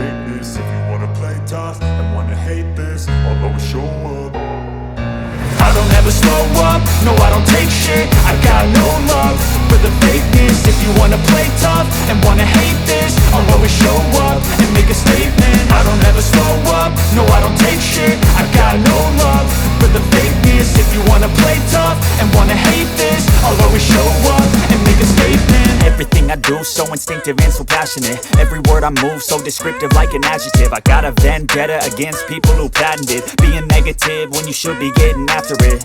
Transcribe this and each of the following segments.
fakeness. If you wanna play tough and wanna hate this, I'll always show up. I don't ever slow up, no I don't take shit. I got no love for the fakeness. If you wanna play tough and wanna hate this, I'll always show up and make a statement. I don't ever slow up, no I don't take shit. I got no love for the fakeness. If you wanna play tough and wanna hate this, I'll always show up and make a statement. Everything I do so instinctive and so passionate. Every word I move so descriptive like an adjective. I got a vendetta against people who patented being negative when you should be getting after it.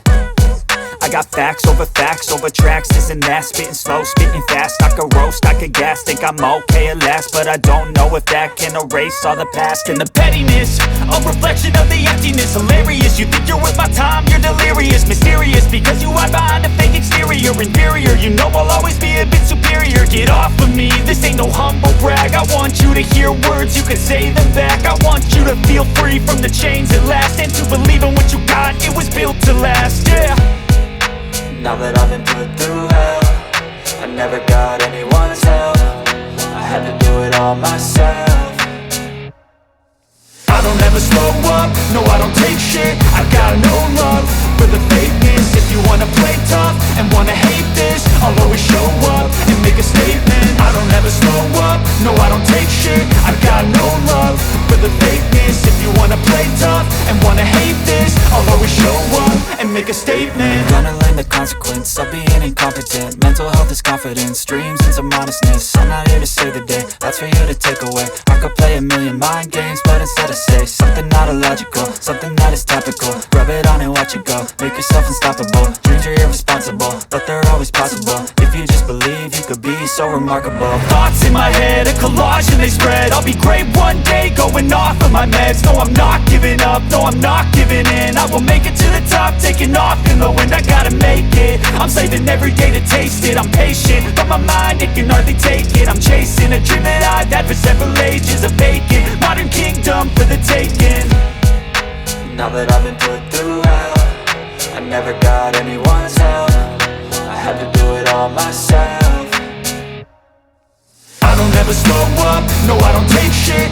I got facts over tracks, this and that. Spitting slow, spitting fast, I could roast, I could gas. Think I'm okay at last, but I don't know if that can erase all the past. And the pettiness, a reflection of the emptiness. Hilarious, you think you're worth my time, you're delirious. Mysterious, because you hide behind a fake exterior. Inferior, you know I'll always be a bit superior. Get off of me, this ain't no humble brag. I want you to hear words, you can say them back. I want you to feel free from the chains at last, and to believe in what you got, it was built to last, yeah. Now that I've been put through hell, I never got anyone's help. I had to do it all myself. I don't ever slow up, no I don't take shit. I got no love for the fakeness. If you wanna play tough and wanna hate this, I'll always show up and make a statement. I don't ever slow up, no I don't take shit. I got no love for the fakeness. If you wanna play tough and wanna hate this, I'll always show up and make a statement. Gonna learn the consequence of being incompetent. Mental health is confidence, dreams and some honestness. I'm not here to save the day, that's for you to take away. I could play a million mind games, but instead I say something not illogical, something that is topical. Rub it on and watch it go, make yourself unstoppable. Dreams are irresponsible, but they're always possible. If you just believe, you could be so remarkable. Thoughts in my head, a collage and they spread. I'll be great one day, going off of my meds. No, I'm not giving up, no, I'm not giving in. I will make it to the top, taking off in the wind. I gotta make it, I'm saving every day to taste it. I'm patient, but my mind, it can hardly take it. I'm chasing a dream that I've had for several ages. A vacant, modern kingdom for the taking. Now that I've been put through hell, I never got anyone's help. I had to do it all myself. I don't ever slow up, no I don't take shit.